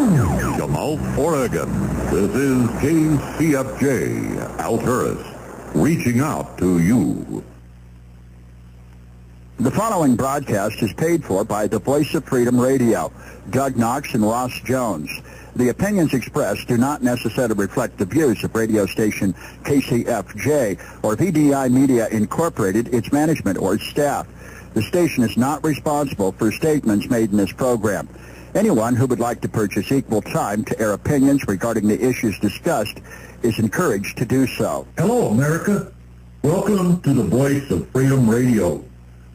Jamal, Oregon. This is KCFJ, Alturas, reaching out to you. The following broadcast is paid for by the Voice of Freedom Radio, Doug Knox and Ross Jones. The opinions expressed do not necessarily reflect the views of radio station KCFJ or VDI Media Incorporated, its management, or its staff. The station is not responsible for statements made in this program. Anyone who would like to purchase equal time to air opinions regarding the issues discussed is encouraged to do so. Hello, America. Welcome to the Voice of Freedom Radio,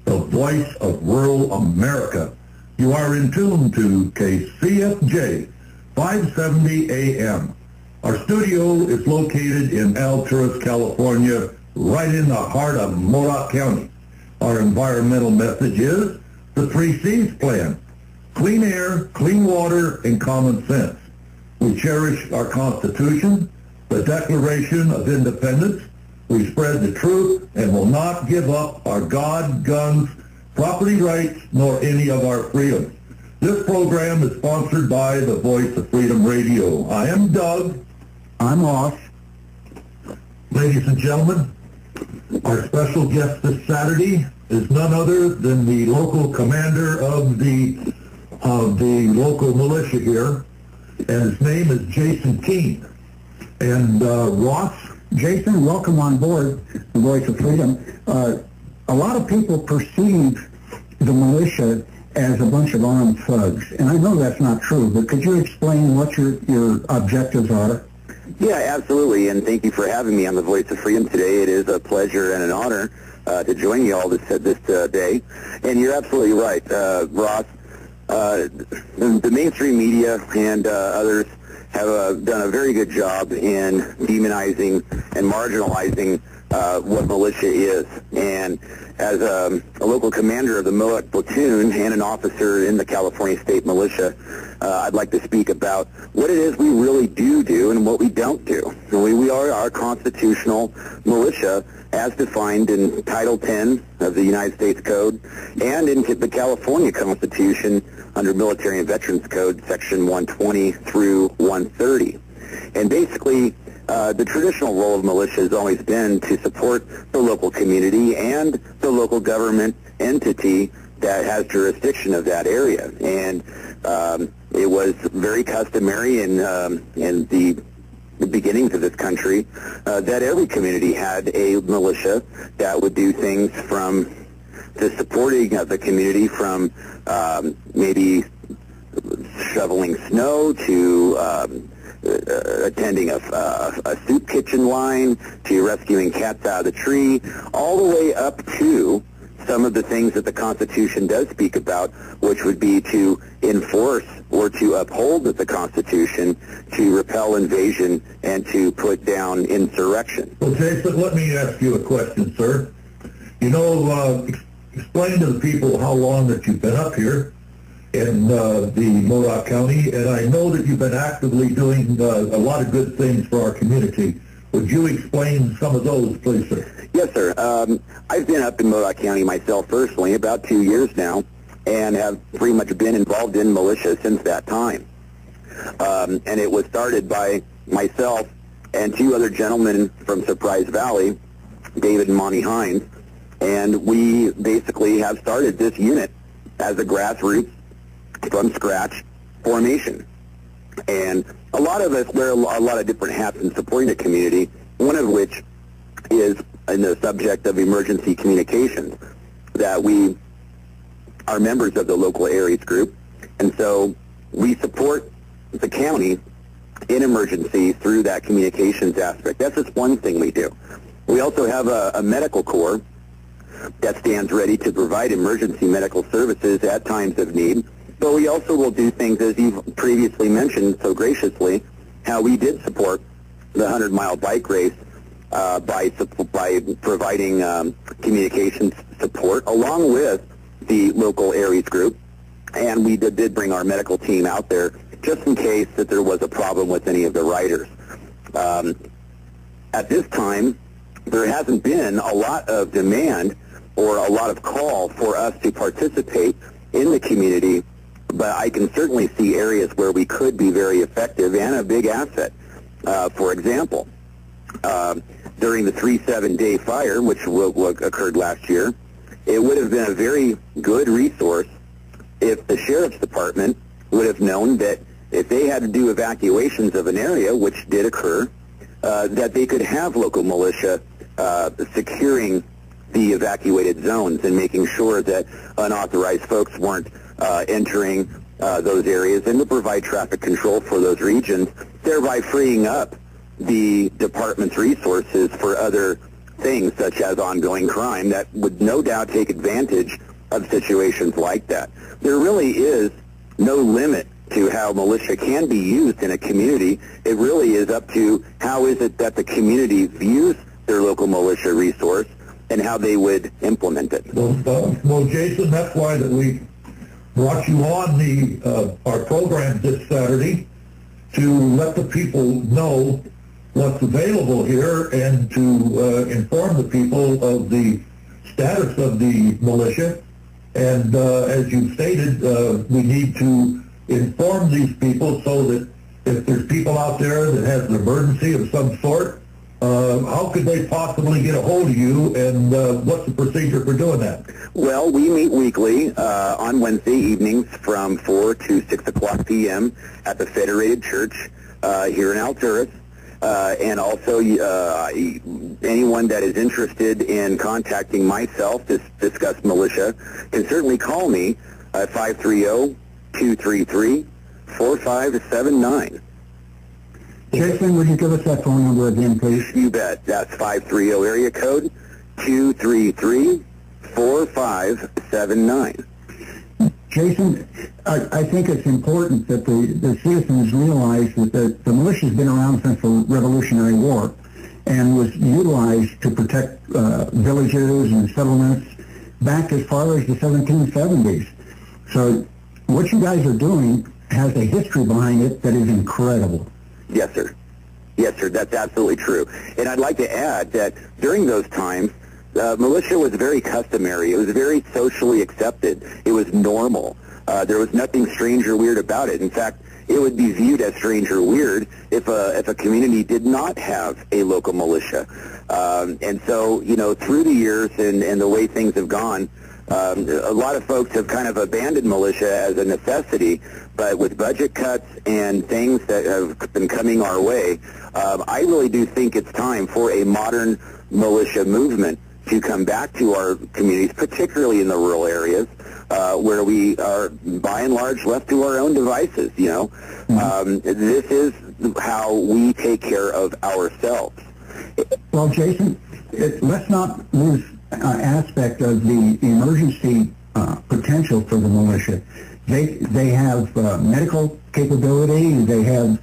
the voice of rural America. You are in tune to KCFJ 570 AM. Our studio is located in Alturas, California, right in the heart of Modoc County. Our environmental message is the 3 C's plan: clean air, clean water, and common sense. We cherish our Constitution, the Declaration of Independence. We spread the truth and will not give up our God, guns, property rights, nor any of our freedoms. This program is sponsored by the Voice of Freedom Radio. I am Doug. I'm Ross. Ladies and gentlemen, our special guest this Saturday is none other than the local commander of the local militia here, and his name is Jason Keene. And Ross? Jason, welcome on board the Voice of Freedom. A lot of people perceive the militia as a bunch of armed thugs, and I know that's not true, but could you explain what your objectives are? Yeah, absolutely, and thank you for having me on the Voice of Freedom today. It is a pleasure and an honor to join you all this day. And you're absolutely right, Ross. The mainstream media and others have done a very good job in demonizing and marginalizing what militia is. And as a local commander of the Modoc platoon and an officer in the California State Militia, I'd like to speak about what it is we really do and what we don't do. We are our constitutional militia as defined in Title 10 of the United States Code and in the California Constitution under Military and Veterans Code, Section 120 through 130. And basically, the traditional role of militia has always been to support the local community and the local government entity that has jurisdiction of that area. And it was very customary in the beginnings of this country that every community had a militia that would do things from the supporting of the community, from maybe shoveling snow to attending a soup kitchen line, to rescuing cats out of the tree, all the way up to some of the things that the Constitution does speak about, which would be to enforce or to uphold the Constitution, to repel invasion, and to put down insurrection. Well, Jason, let me ask you a question, sir. You know, explain to the people how long that you've been up here in the Modoc County, and I know that you've been actively doing a lot of good things for our community. Would you explain some of those, please, sir? Yes, sir. I've been up in Modoc County myself personally about 2 years now, and have pretty much been involved in militia since that time. And it was started by myself and 2 other gentlemen from Surprise Valley, David and Monty Hines, and we basically have started this unit as a grassroots, from scratch formation. And a lot of us wear a lot of different hats in supporting the community, one of which is in the subject of emergency communications, that we are members of the local areas group, and so we support the county in emergencies through that communications aspect. That's just one thing we do. We also have a medical corps that stands ready to provide emergency medical services at times of need. But we also will do things, as you've previously mentioned so graciously, how we did support the 100-mile bike race by providing communications support along with the local areas group. And we did bring our medical team out there just in case that there was a problem with any of the riders. At this time, there hasn't been a lot of demand or a lot of call for us to participate in the community but I can certainly see areas where we could be very effective and a big asset. For example, during the 3-7-day fire, which occurred last year, it would have been a very good resource if the Sheriff's Department would have known that if they had to do evacuations of an area, which did occur, that they could have local militia securing the evacuated zones and making sure that unauthorized folks weren't entering those areas, and to provide traffic control for those regions, thereby freeing up the department's resources for other things such as ongoing crime that would no doubt take advantage of situations like that. There really is no limit to how militia can be used in a community. It really is up to how is it that the community views their local militia resource and how they would implement it. Well, Jason, that's why that we brought you on our program this Saturday to let the people know what's available here and to inform the people of the status of the militia. And as you stated, we need to inform these people so that if there's people out there that has an emergency of some sort, how could they possibly get a hold of you, and what's the procedure for doing that? Well, we meet weekly on Wednesday evenings from 4 to 6 o'clock p.m. at the Federated Church here in Alturas. And also, anyone that is interested in contacting myself to discuss militia can certainly call me at 530-233-4579. Jason, would you give us that phone number again, please? You bet. That's 530 area code 233-4579. Jason, I think it's important that the citizens realize that the militia's been around since the Revolutionary War and was utilized to protect villages and settlements back as far as the 1770s. So what you guys are doing has a history behind it that is incredible. Yes, sir. Yes, sir. That's absolutely true. And I'd like to add that during those times, militia was very customary. It was very socially accepted. It was normal. There was nothing strange or weird about it. In fact, it would be viewed as strange or weird if a community did not have a local militia. And so, you know, through the years and the way things have gone, a lot of folks have kind of abandoned militia as a necessity, but with budget cuts and things that have been coming our way, I really do think it's time for a modern militia movement to come back to our communities, particularly in the rural areas, where we are, by and large, left to our own devices, you know. This is how we take care of ourselves. Well, Jason, let's not lose aspect of the emergency potential for the militia. They have medical capability. They have,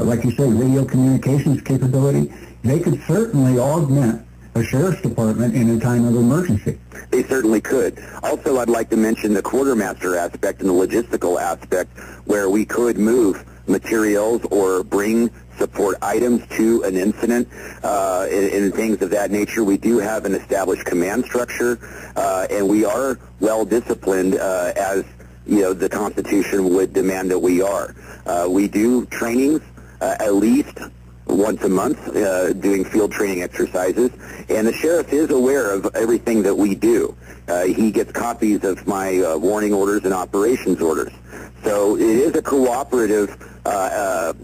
like you said, radio communications capability. They could certainly augment a sheriff's department in a time of emergency. They certainly could. Also, I'd like to mention the quartermaster aspect and the logistical aspect, where we could move materials or bring support items to an incident and things of that nature. We do have an established command structure, and we are well disciplined as you know the Constitution would demand that we are. We do trainings at least once a month, doing field training exercises, and the sheriff is aware of everything that we do. He gets copies of my warning orders and operations orders. So it is a cooperative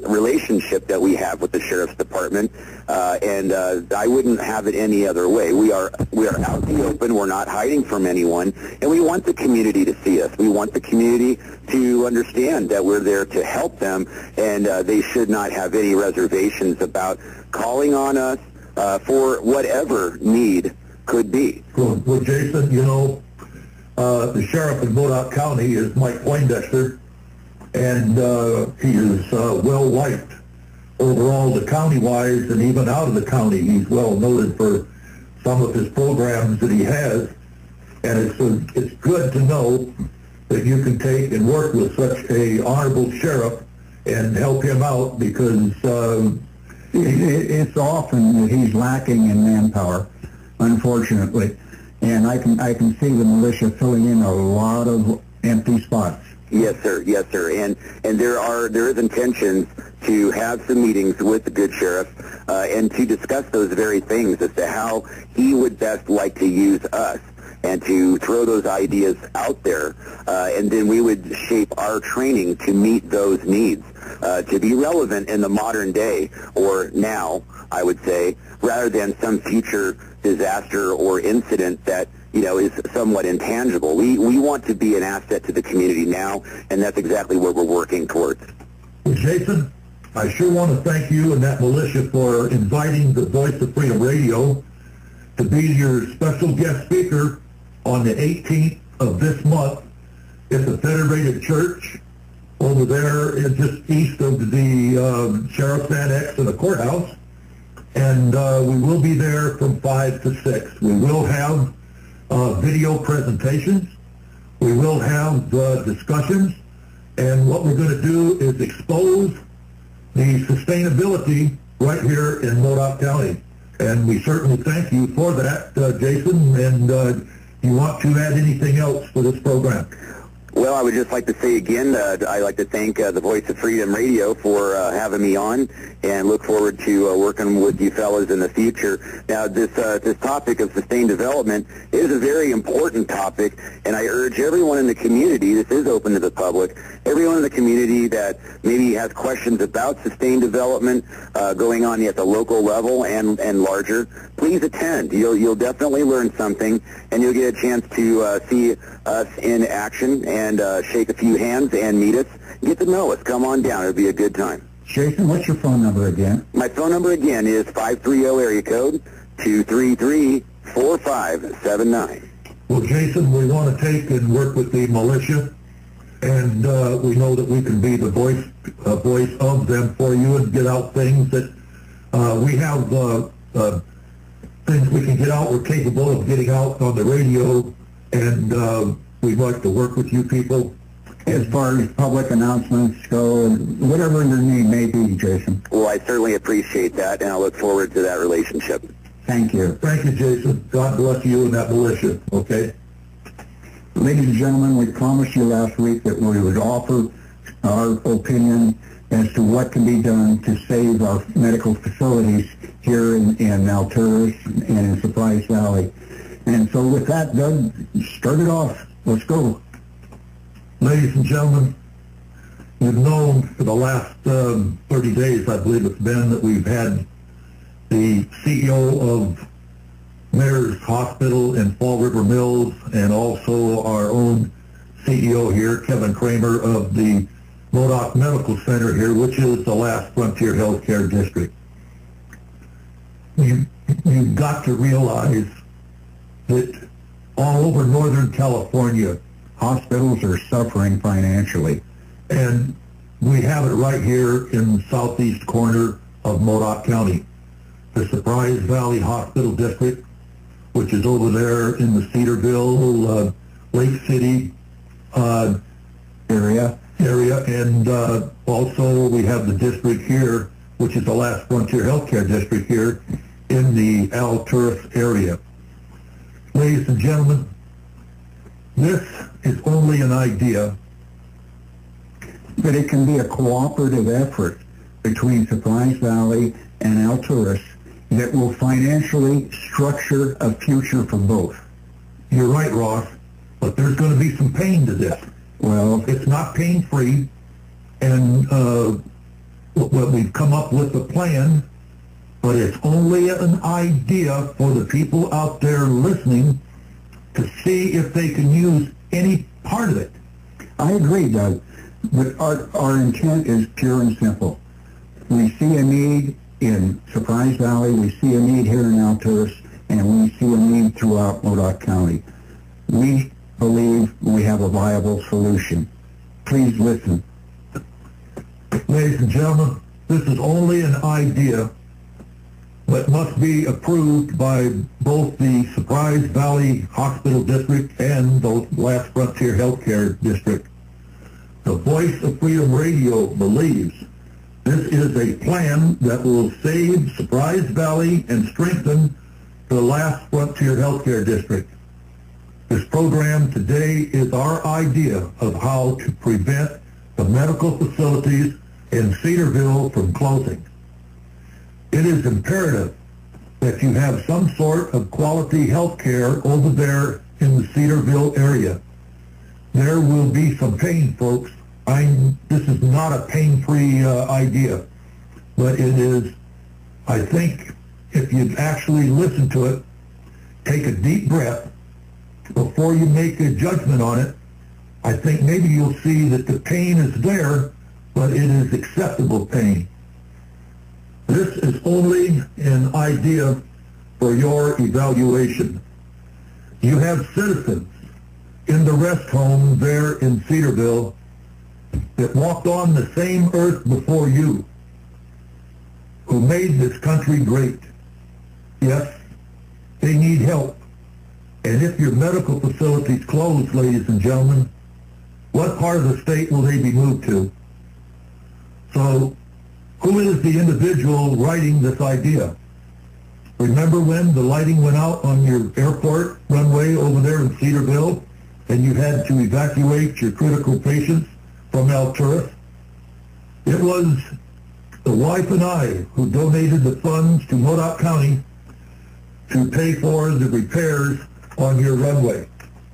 relationship that we have with the Sheriff's Department, and I wouldn't have it any other way. We are out in the open. We're not hiding from anyone, and we want the community to see us. We want the community to understand that we're there to help them, and they should not have any reservations about calling on us for whatever need could be. Well, Jason, you know, the sheriff in Modoc County is Mike Poindexter, and he is well liked overall, the county-wise, and even out of the county. He's well noted for some of his programs that he has, and it's good to know that you can take and work with such a honorable sheriff and help him out, because it's often that he's lacking in manpower, unfortunately, and I can see the militia filling in a lot of empty spots. Yes, sir. Yes, sir. And there is intentions to have some meetings with the good sheriff and to discuss those very things as to how he would best like to use us, and to throw those ideas out there, and then we would shape our training to meet those needs, to be relevant in the modern day, or now, I would say, rather than some future disaster or incident that is somewhat intangible. We want to be an asset to the community now, and that's exactly what we're working towards. Well, Jason, I sure want to thank you and that militia for inviting the Voice of Freedom Radio to be your special guest speaker on the 18th of this month at the Federated Church over there just east of the Sheriff's Annex and the courthouse. And we will be there from 5 to 6. We will have video presentations. We will have discussions. And what we're going to do is expose the sustainability right here in Modoc County. And we certainly thank you for that, Jason. And you want to add anything else for this program? Well, I would just like to say again, I'd like to thank the Voice of Freedom Radio for having me on, and look forward to working with you fellas in the future. Now, this topic of sustained development is a very important topic, and I urge everyone in the community, this is open to the public, everyone in the community that maybe has questions about sustained development going on at the local level and larger, please attend. You'll definitely learn something, and you'll get a chance to see us in action and shake a few hands and meet us. Get to know us. Come on down. It'll be a good time. Jason, what's your phone number again? My phone number again is 530 area code 233-4579. Well, Jason, we want to take and work with the militia, and we know that we can be the voice of them for you and get out things that we have things we can get out. We're capable of getting out on the radio, and we'd like to work with you people. As far as public announcements go, whatever your need may be, Jason. Well, I certainly appreciate that, and I look forward to that relationship. Thank you. Thank you, Jason. God bless you and that militia, okay? Ladies and gentlemen, we promised you last week that we would offer our opinion as to what can be done to save our medical facilities here in Alturas and in Surprise Valley. And so with that, Doug, start it off. Let's go. Ladies and gentlemen, you've known for the last 30 days, I believe it's been, that we've had the CEO of Mayor's Hospital in Fall River Mills, and also our own CEO here, Kevin Kramer, of the Modoc Medical Center here, which is the last frontier healthcare district. You've got to realize that all over Northern California, hospitals are suffering financially. And we have it right here in the southeast corner of Modoc County. The Surprise Valley Hospital District, which is over there in the Cedarville, Lake City area, and also we have the district here, which is the last frontier healthcare district here in the Alturas area. Ladies and gentlemen, this is only an idea, but it can be a cooperative effort between Surprise Valley and Alturas that will financially structure a future for both. You're right, Ross, but there's going to be some pain to this. Well, it's not pain-free, and we've come up with a plan, but it's only an idea for the people out there listening to see if they can use any part of it. I agree, Doug, but our intent is pure and simple. We see a need in Surprise Valley, we see a need here in Alturas, and we see a need throughout Modoc County. We believe we have a viable solution. Please listen. Ladies and gentlemen, this is only an idea, but must be approved by both the Surprise Valley Hospital District and the Last Frontier Healthcare District. The Voice of Freedom Radio believes this is a plan that will save Surprise Valley and strengthen the Last Frontier Healthcare District. This program today is our idea of how to prevent the medical facilities in Cedarville from closing. It is imperative that you have some sort of quality health care over there in the Cedarville area. There will be some pain, folks. This is not a pain-free idea, but it is, I think, if you actually listen to it, take a deep breath before you make a judgment on it, I think maybe you'll see that the pain is there, but it is acceptable pain. This is only an idea for your evaluation. You have citizens in the rest home there in Cedarville that walked on the same earth before you, who made this country great. Yes, they need help. And if your medical facilities close, ladies and gentlemen, what part of the state will they be moved to? So, who is the individual writing this idea? Remember when the lighting went out on your airport runway over there in Cedarville, and you had to evacuate your critical patients from Alturas? It was the wife and I who donated the funds to Modoc County to pay for the repairs on your runway.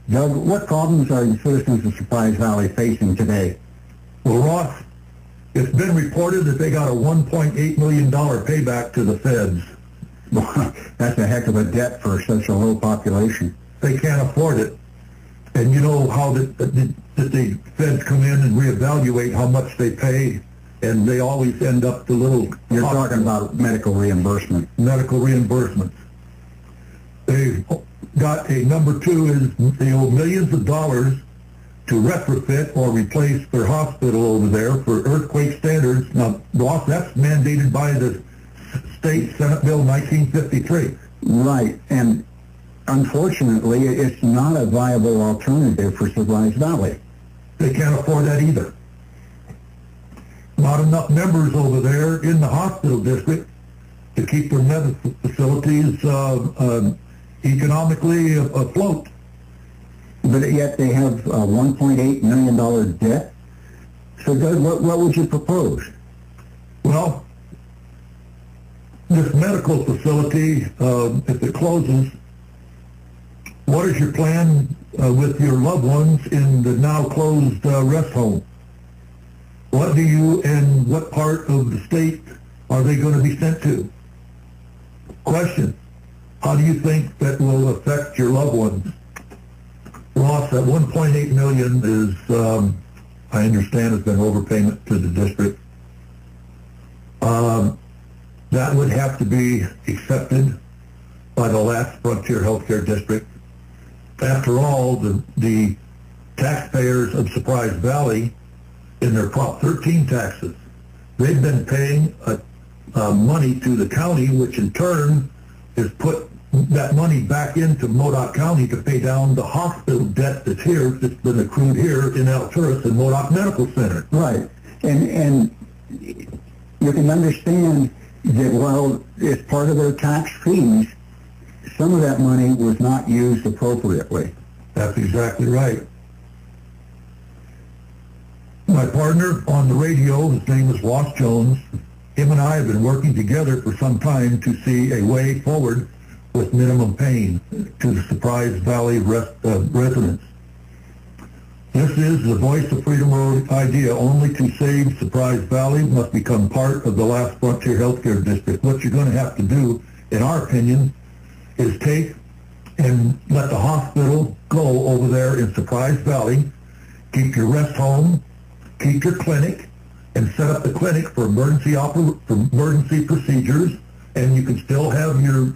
Doug, what problems are the citizens of Surprise Valley facing today? Well, Ross, it's been reported that they got a $1.8 million payback to the feds. That's a heck of a debt for such a low population. They can't afford it. And you know how the feds come in and reevaluate how much they pay, and they always end up the little... You're talking about medical reimbursement. Medical reimbursements. They've got a number two is they owe millions of dollars to retrofit or replace their hospital over there for earthquake standards. Now, Ross, that's mandated by the state Senate Bill 1953. Right, and unfortunately, it's not a viable alternative for Surprise Valley. They can't afford that either. Not enough members over there in the hospital district to keep their medical facilities economically afloat. But yet they have a $1.8 million debt. So, Doug, what would you propose? Well, this medical facility, if it closes, what is your plan with your loved ones in the now closed rest home? What do you and what part of the state are they going to be sent to? Question, how do you think that will affect your loved ones? Ross, that $1.8 million is, I understand, has been overpayment to the district. That would have to be accepted by the last Frontier Healthcare District. After all, the taxpayers of Surprise Valley, in their Prop 13 taxes, they've been paying money to the county, which in turn has put that money back into Modoc County to pay down the hospital debt that's here, that's been accrued here in Alturas and Modoc Medical Center. Right, and you can understand that while it's part of their tax fees, some of that money was not used appropriately. That's exactly right. My partner on the radio, his name is Ross Jones, him and I have been working together for some time to see a way forward with minimum pain to the Surprise Valley residents. This is the Voice of Freedom Road idea. Only to save Surprise Valley must become part of the last Frontier Healthcare District. What you're going to have to do, in our opinion, is take and let the hospital go over there in Surprise Valley, keep your rest home, keep your clinic, and set up the clinic for emergency procedures, and you can still have your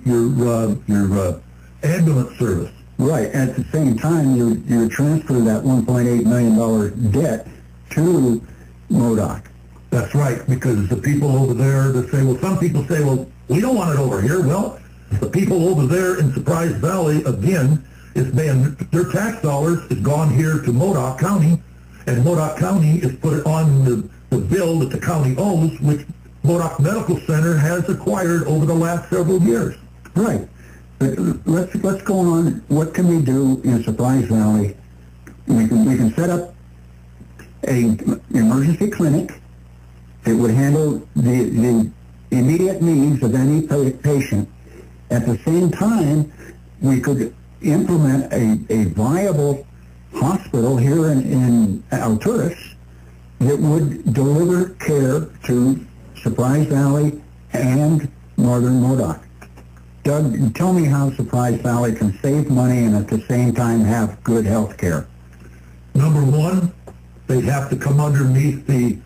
ambulance service. Right. At the same time, you transfer that $1.8 million debt to Modoc. That's right, because the people over there that say, well, some people say, well, we don't want it over here. Well, the people over there in Surprise Valley, again, their tax dollars is gone here to Modoc County, and Modoc County is put it on the bill that the county owes, which Modoc Medical Center has acquired over the last several years. Right. But let's go on. What can we do in Surprise Valley? We can set up an emergency clinic that would handle the immediate needs of any patient. At the same time, we could implement a viable hospital here in Alturas that would deliver care to Surprise Valley and Northern Modoc. Doug, tell me how Surprise Valley can save money and at the same time have good health care. Number one, they'd have to come underneath the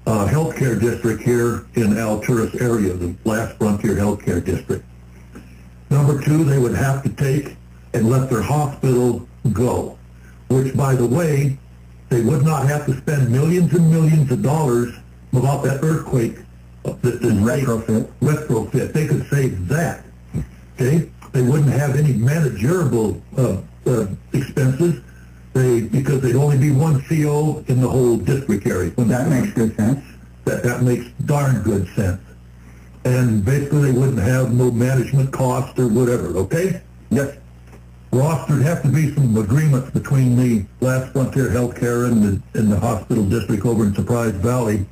healthcare district here in Alturas area, the last frontier healthcare district. Number two, they would have to take and let their hospital go, which, by the way, they would not have to spend millions and millions of dollars without that earthquake. Retrofit. They could save that. Okay? They wouldn't have any managerial expenses because they'd only be one CO in the whole district area. That makes good sense. That makes darn good sense. And basically they wouldn't have no management cost or whatever, okay? Yes. Ross, there'd have to be some agreements between the Last Frontier Healthcare and the hospital district over in Surprise Valley.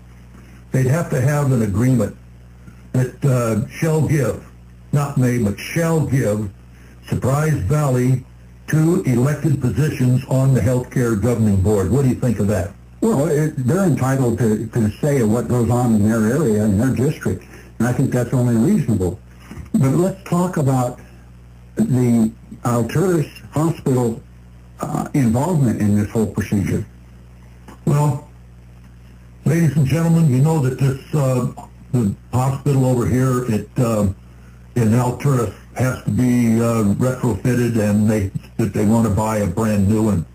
They'd have to have an agreement that shall give, not may, but shall give Surprise Valley 2 elected positions on the healthcare governing board. What do you think of that? Well, they're entitled to say what goes on in their area, in their district, and I think that's only reasonable. But let's talk about the Alturas Hospital involvement in this whole procedure. Well, ladies and gentlemen, you know that this the hospital over here in Alturas has to be retrofitted, and they want to buy a brand new one.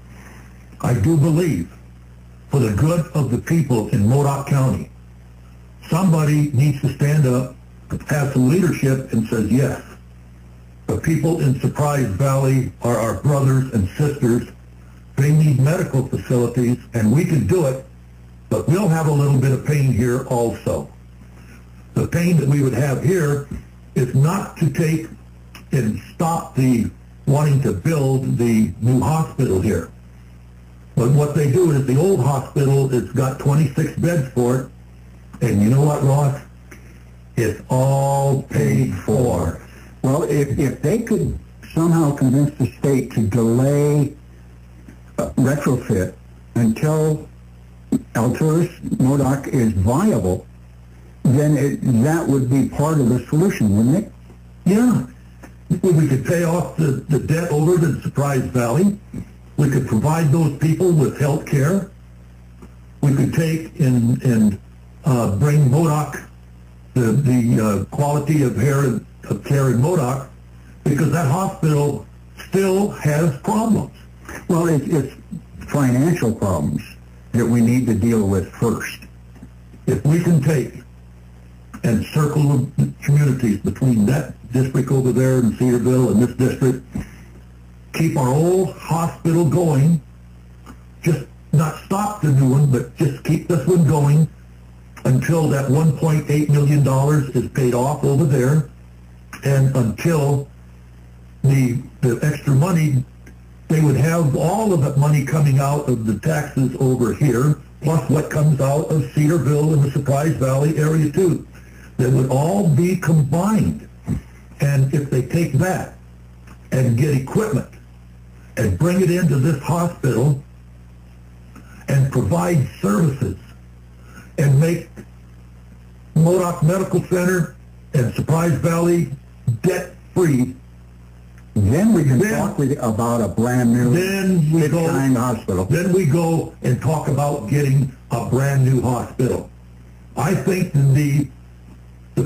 I do believe, for the good of the people in Modoc County, somebody needs to stand up, have some leadership, and says, yes, the people in Surprise Valley are our brothers and sisters. They need medical facilities, and we can do it, but we'll have a little bit of pain here also. The pain that we would have here is not to take and stop the wanting to build the new hospital here. But what they do is the old hospital has got 26 beds for it, and you know what, Ross? It's all paid for. Well, if they could somehow convince the state to delay retrofit until Alturas Modoc is viable, then that would be part of the solution, wouldn't it? Yeah. We could pay off the debt over to Surprise Valley. We could provide those people with health care. We could take and bring Modoc the quality of care in Modoc, because that hospital still has problems. Well, it's financial problems that we need to deal with first. If we can take and circle the communities between that district over there in Cedarville and this district, keep our old hospital going, just not stop the new one, but just keep this one going until that $1.8 million is paid off over there, and until the extra money, they would have all of that money coming out of the taxes over here, plus what comes out of Cedarville and the Surprise Valley area too. That would all be combined. And if they take that and get equipment and bring it into this hospital and provide services and make Modoc Medical Center and Surprise Valley debt-free, then we can talk about a brand new big-time hospital. Then we go and talk about getting a brand new hospital. I think the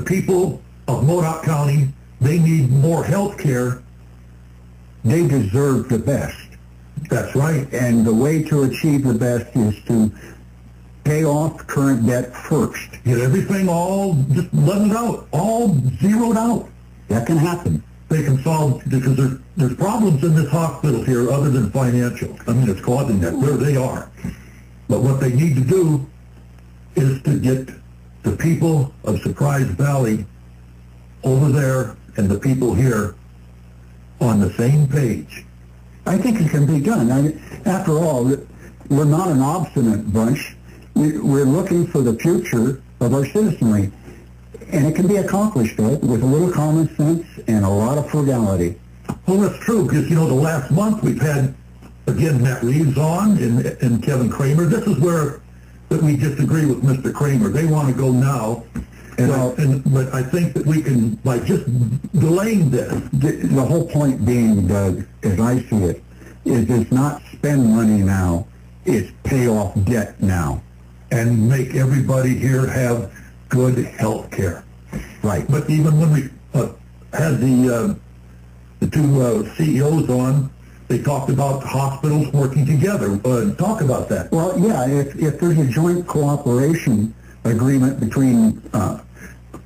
people of Modoc County, they need more health care. They deserve the best. That's right. And the way to achieve the best is to pay off current debt first. Get everything all just leveled out, all zeroed out. That can happen. They can solve, because there's problems in this hospital here other than financial. I mean, it's causing that where they are. But what they need to do is to get the people of Surprise Valley over there and the people here on the same page. I think it can be done. After all, we're not an obstinate bunch. We're looking for the future of our citizenry. And it can be accomplished, though, with a little common sense and a lot of frugality. Well, that's true, because, the last month we've had, again, Matt Reeves on and Kevin Kramer. This is where that we disagree with Mr. Kramer. They want to go now. But I think that we can, by just delaying this. The whole point being, Doug, as I see it, is it's not spend money now, it's pay off debt now. And make everybody here have good health care. Right. But even when we had the two CEOs on, they talked about hospitals working together. Talk about that. Well, yeah, if there's a joint cooperation agreement between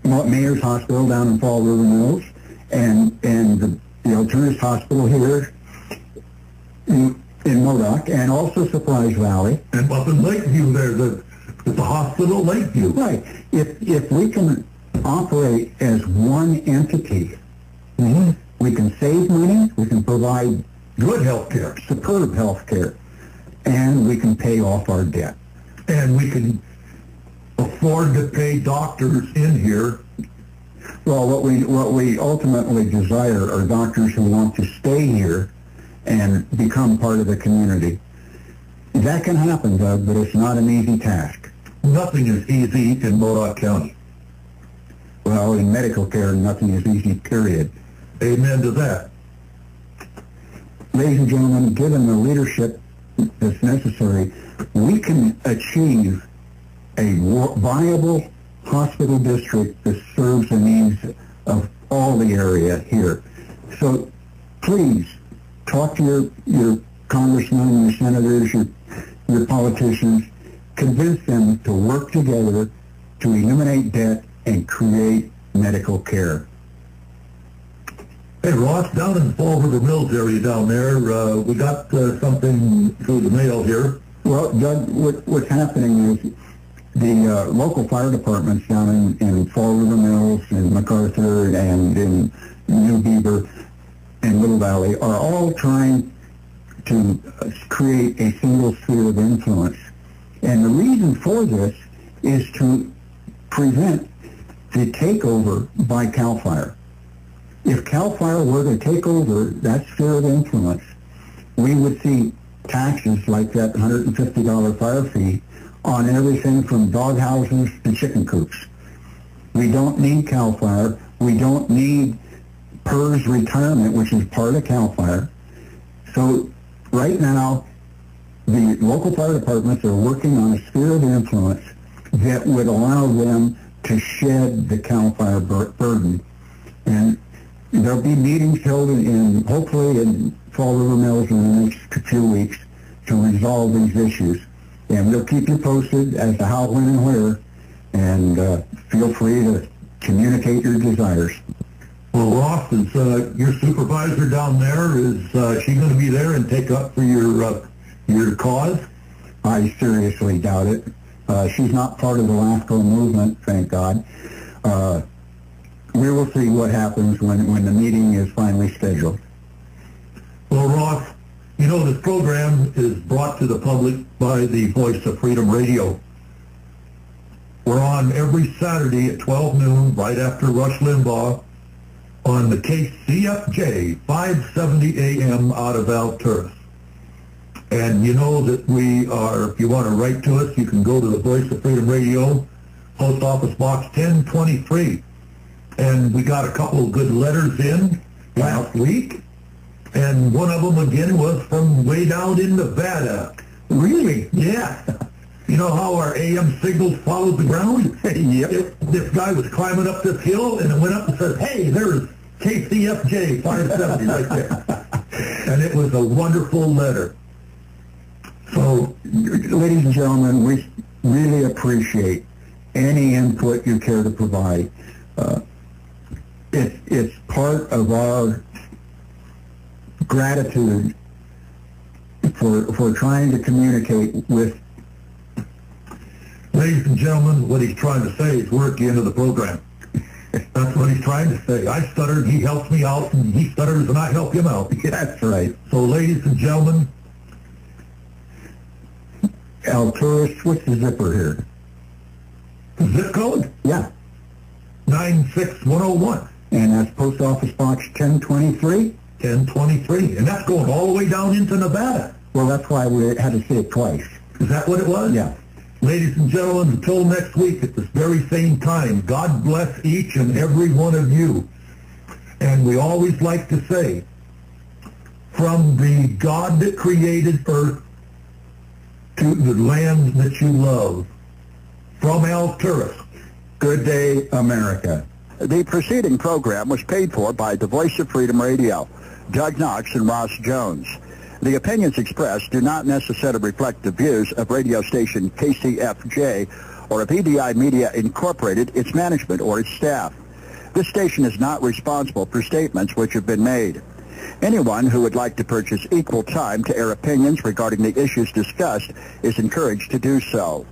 Mayor's Hospital down in Fall River Mills and the Alternatives Hospital here in Modoc, and also Surprise Valley. And up in Lakeview there, the hospital Lakeview. Right. If we can operate as one entity, we can save money, we can provide good health care, superb health care, and we can pay off our debt. And we can afford to pay doctors in here. Well, what we ultimately desire are doctors who want to stay here and become part of the community. That can happen, Doug, but it's not an easy task. Nothing is easy in Modoc County. Well, in medical care, nothing is easy, period. Amen to that. Ladies and gentlemen, given the leadership that's necessary, we can achieve a viable hospital district that serves the needs of all the area here. So please talk to your congressmen, your senators, your politicians, convince them to work together to eliminate debt and create medical care. Hey, Ross, down in Fall River Mills area down there, we got something through the mail here. Well, Doug, what's happening is the local fire departments down in Fall River Mills and MacArthur and in New Beaver and Little Valley are all trying to create a single sphere of influence. And the reason for this is to prevent the takeover by CAL FIRE. If CAL FIRE were to take over that sphere of influence, we would see taxes like that $150 fire fee on everything from dog houses to chicken coops. We don't need CAL FIRE. We don't need PERS retirement, which is part of CAL FIRE. So right now, the local fire departments are working on a sphere of influence that would allow them to shed the CAL FIRE burden. And there'll be meetings held hopefully in Fall River Mills in the next few weeks to resolve these issues. And we'll keep you posted as to how, when, and where. And feel free to communicate your desires. Well, Ross, is your supervisor down there, is she going to be there and take up for your cause? I seriously doubt it. She's not part of the LAFCO movement, thank God. We will see what happens when the meeting is finally scheduled. Well, Ross, this program is brought to the public by the Voice of Freedom Radio. We're on every Saturday at 12 noon, right after Rush Limbaugh, on the KCFJ 570 AM out of Alturas. And you know that we are, if you want to write to us, you can go to the Voice of Freedom Radio, Post Office Box 1023. And we got a couple of good letters in last week. And one of them, again, was from way down in Nevada. Really? Yeah. You know how our AM signals followed the ground? Yep. This guy was climbing up this hill, and it went up and said, hey, there's KCFJ 570 right there. And it was a wonderful letter. So, ladies and gentlemen, we really appreciate any input you care to provide. It's part of our gratitude for trying to communicate with. Ladies and gentlemen, what he's trying to say is we're at the end of the program. That's what he's trying to say. I stuttered, he helps me out, and he stutters, and I help him out. Yeah, that's right. So, ladies and gentlemen, Alturas, what's the zipper here? the zip code, Yeah. 96101. And that's Post Office Box 1023? 1023. And that's going all the way down into Nevada. Well, that's why we had to say it twice. Is that what it was? Yeah. Ladies and gentlemen, until next week at this very same time, God bless each and every one of you. And we always like to say, from the God that created earth to the land that you love, from Alturas, good day, America. The preceding program was paid for by the Voice of Freedom Radio, Doug Knox and Ross Jones. The opinions expressed do not necessarily reflect the views of radio station KCFJ or of EDI Media Incorporated, its management, or its staff. This station is not responsible for statements which have been made. Anyone who would like to purchase equal time to air opinions regarding the issues discussed is encouraged to do so.